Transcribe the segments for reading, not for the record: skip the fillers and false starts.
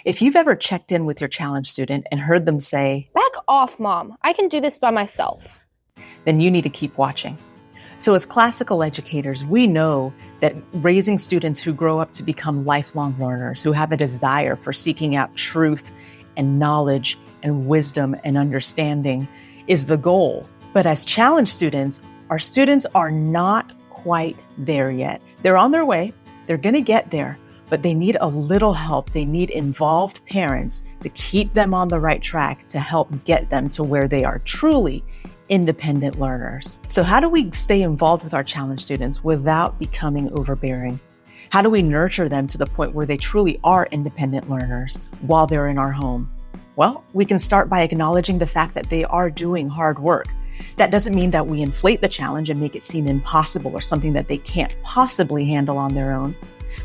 If you've ever checked in with your challenge student and heard them say, "Back off, Mom. I can do this by myself," then you need to keep watching. So as classical educators, we know that raising students who grow up to become lifelong learners, who have a desire for seeking out truth and knowledge and wisdom and understanding is the goal. But as challenge students, our students are not quite there yet. They're on their way. They're going to get there, but they need a little help. They need involved parents to keep them on the right track to help get them to where they are truly independent learners. So how do we stay involved with our challenge students without becoming overbearing? How do we nurture them to the point where they truly are independent learners while they're in our home? Well, we can start by acknowledging the fact that they are doing hard work. That doesn't mean that we inflate the challenge and make it seem impossible or something that they can't possibly handle on their own.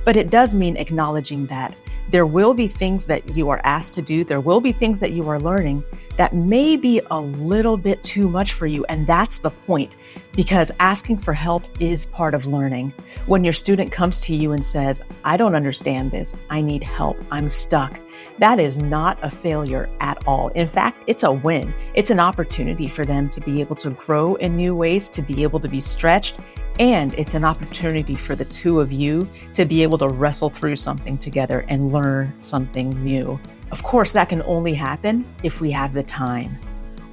But it does mean acknowledging that there will be things that you are asked to do. There will be things that you are learning that may be a little bit too much for you. And that's the point, because asking for help is part of learning. When your student comes to you and says, "I don't understand this. I need help. I'm stuck," that is not a failure at all. In fact, it's a win. It's an opportunity for them to be able to grow in new ways, to be able to be stretched. And it's an opportunity for the two of you to be able to wrestle through something together and learn something new. Of course, that can only happen if we have the time.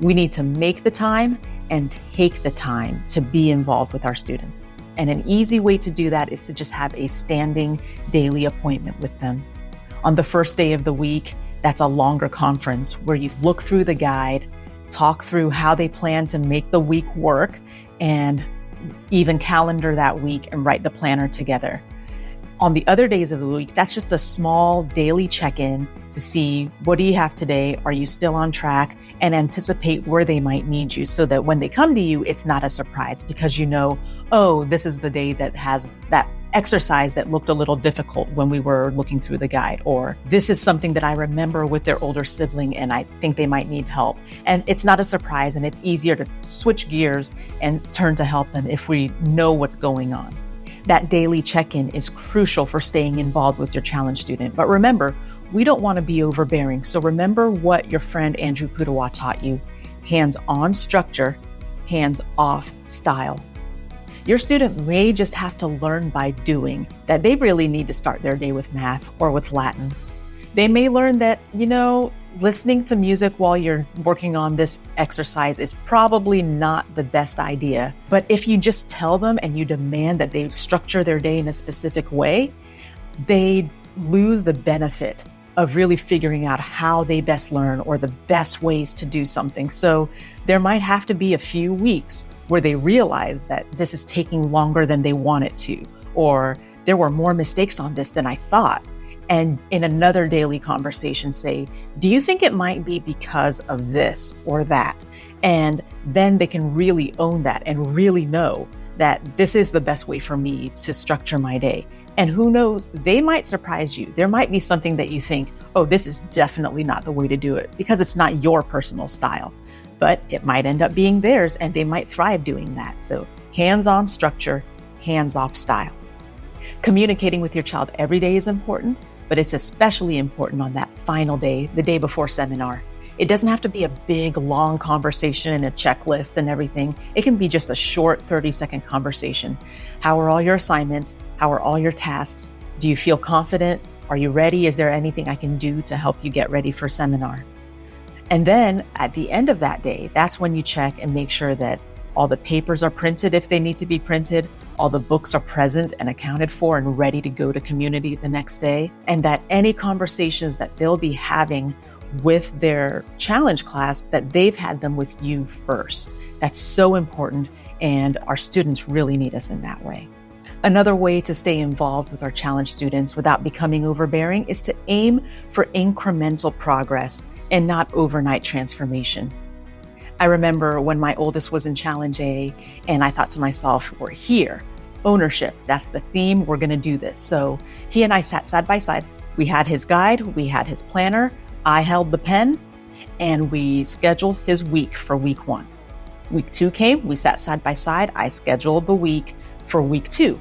We need to make the time and take the time to be involved with our students. And an easy way to do that is to just have a standing daily appointment with them. On the first day of the week, that's a longer conference where you look through the guide, talk through how they plan to make the week work, and even calendar that week and write the planner together. On the other days of the week, that's just a small daily check-in to see, what do you have today? Are you still on track? And anticipate where they might need you so that when they come to you, it's not a surprise because you know, oh, this is the day that has that exercise that looked a little difficult when we were looking through the guide, or this is something that I remember with their older sibling and I think they might need help. And it's not a surprise, and it's easier to switch gears and turn to help them if we know what's going on. That daily check-in is crucial for staying involved with your challenge student. But remember, we don't want to be overbearing. So remember what your friend Andrew Pudawa taught you: hands-on structure, hands-off style. Your student may just have to learn by doing that they really need to start their day with math or with Latin. They may learn that, listening to music while you're working on this exercise is probably not the best idea. But if you just tell them and you demand that they structure their day in a specific way, they lose the benefit of really figuring out how they best learn or the best ways to do something. So there might have to be a few weeks where they realize that this is taking longer than they want it to, or there were more mistakes on this than I thought. And in another daily conversation, say, do you think it might be because of this or that? And then they can really own that and really know that this is the best way for me to structure my day. And who knows, they might surprise you. There might be something that you think, oh, this is definitely not the way to do it because it's not your personal style. But it might end up being theirs and they might thrive doing that. So hands-on structure, hands-off style. Communicating with your child every day is important, but it's especially important on that final day, the day before seminar. It doesn't have to be a big, long conversation and a checklist and everything. It can be just a short 30-second conversation. How are all your assignments? How are all your tasks? Do you feel confident? Are you ready? Is there anything I can do to help you get ready for seminar? And then at the end of that day, that's when you check and make sure that all the papers are printed if they need to be printed, all the books are present and accounted for and ready to go to community the next day, and that any conversations that they'll be having with their challenge class, that they've had them with you first. That's so important, and our students really need us in that way. Another way to stay involved with our challenge students without becoming overbearing is to aim for incremental progress and not overnight transformation. I remember when my oldest was in Challenge A, and I thought to myself, we're here. Ownership, that's the theme, we're gonna do this. So he and I sat side by side. We had his guide, we had his planner, I held the pen, and we scheduled his week for week 1. Week 2 came, we sat side by side, I scheduled the week for week 2.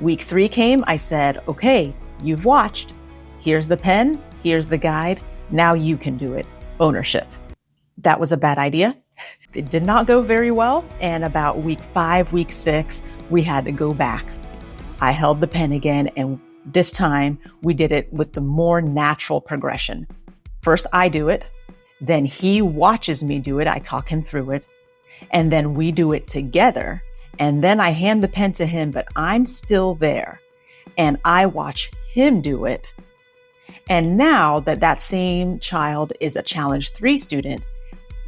Week 3 came, I said, okay, you've watched. Here's the pen, Here's the guide. Now you can do it. Ownership. That was a bad idea. It did not go very well. And about week 5, week 6, we had to go back. I held the pen again, and this time we did it with the more natural progression. First, I do it. Then he watches me do it. I talk him through it. And then we do it together. And then I hand the pen to him, but I'm still there. And I watch him do it. And now that same child is a Challenge 3 student,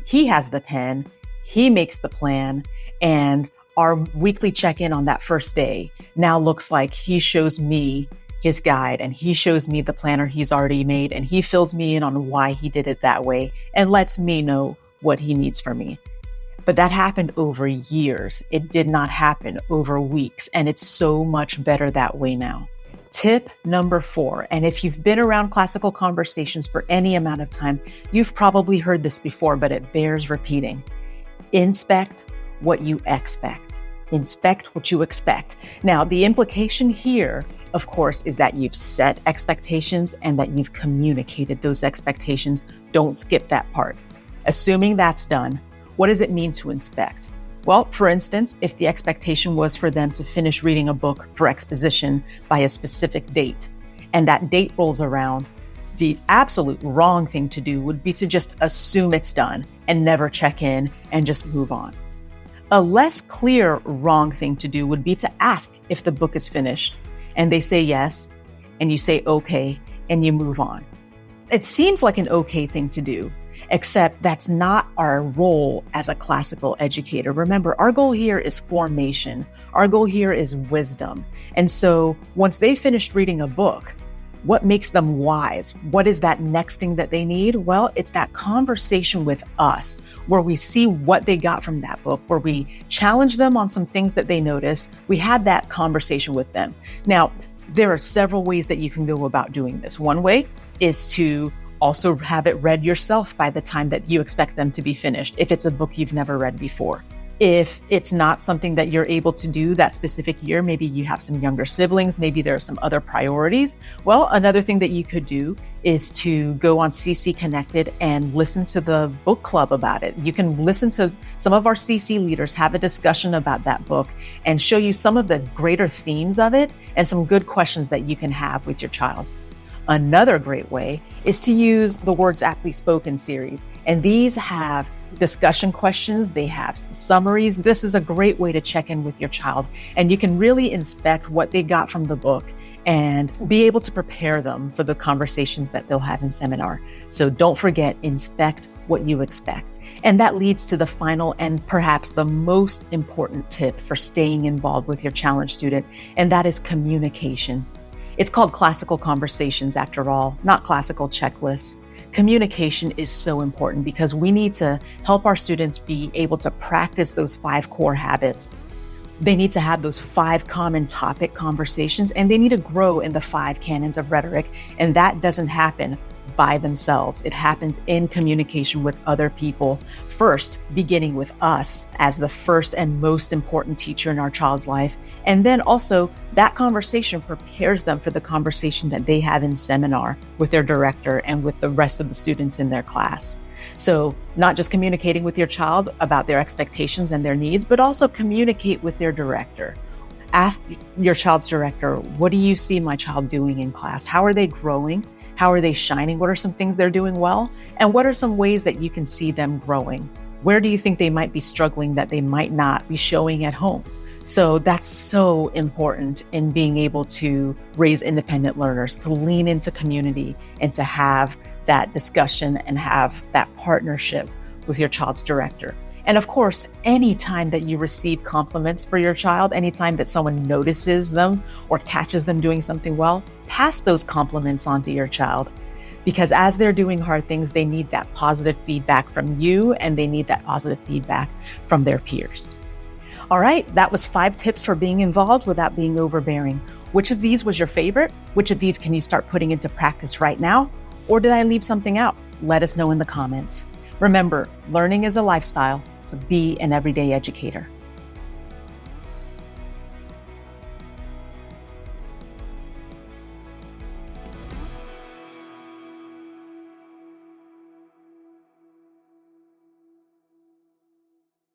he has the pen, he makes the plan, and our weekly check-in on that first day now looks like he shows me his guide and he shows me the planner he's already made, and he fills me in on why he did it that way and lets me know what he needs from me. But that happened over years. It did not happen over weeks, and it's so much better that way now. Tip number 4, and if you've been around classical conversations for any amount of time, you've probably heard this before, but it bears repeating. Inspect what you expect. Inspect what you expect. Now, the implication here, of course, is that you've set expectations and that you've communicated those expectations. Don't skip that part. Assuming that's done, what does it mean to inspect? Well, for instance, if the expectation was for them to finish reading a book for exposition by a specific date, and that date rolls around, the absolute wrong thing to do would be to just assume it's done and never check in and just move on. A less clear wrong thing to do would be to ask if the book is finished, and they say yes, and you say okay, and you move on. It seems like an okay thing to do, except that's not our role as a classical educator. Remember, our goal here is formation. Our goal here is wisdom. And so once they finished reading a book, what makes them wise? What is that next thing that they need? Well, it's that conversation with us where we see what they got from that book, where we challenge them on some things that they notice. We had that conversation with them. Now, there are several ways that you can go about doing this. One way is to also have it read yourself by the time that you expect them to be finished, if it's a book you've never read before. If it's not something that you're able to do that specific year, maybe you have some younger siblings, maybe there are some other priorities. Well, another thing that you could do is to go on CC Connected and listen to the book club about it. You can listen to some of our CC leaders have a discussion about that book and show you some of the greater themes of it and some good questions that you can have with your child. Another great way is to use the Words Aptly Spoken series. And these have discussion questions, they have summaries. This is a great way to check in with your child, and you can really inspect what they got from the book and be able to prepare them for the conversations that they'll have in seminar. So don't forget, inspect what you expect. And that leads to the final and perhaps the most important tip for staying involved with your challenge student, and that is communication. It's called classical conversations after all, not classical checklists. Communication is so important because we need to help our students be able to practice those 5 core habits. They need to have those 5 common topic conversations, and they need to grow in the 5 canons of rhetoric. And that doesn't happen by themselves. It happens in communication with other people, first beginning with us as the first and most important teacher in our child's life. And then also that conversation prepares them for the conversation that they have in seminar with their director and with the rest of the students in their class. So not just communicating with your child about their expectations and their needs, but also communicate with their director. Ask your child's director, what do you see my child doing in class? How are they growing? How are they shining? What are some things they're doing well? And what are some ways that you can see them growing? Where do you think they might be struggling that they might not be showing at home? So that's so important in being able to raise independent learners, to lean into community and to have that discussion and have that partnership with your child's director. And of course, anytime that you receive compliments for your child, anytime that someone notices them or catches them doing something well, pass those compliments on to your child. Because as they're doing hard things, they need that positive feedback from you, and they need that positive feedback from their peers. All right, that was 5 tips for being involved without being overbearing. Which of these was your favorite? Which of these can you start putting into practice right now? Or did I leave something out? Let us know in the comments. Remember, learning is a lifestyle, so be an everyday educator.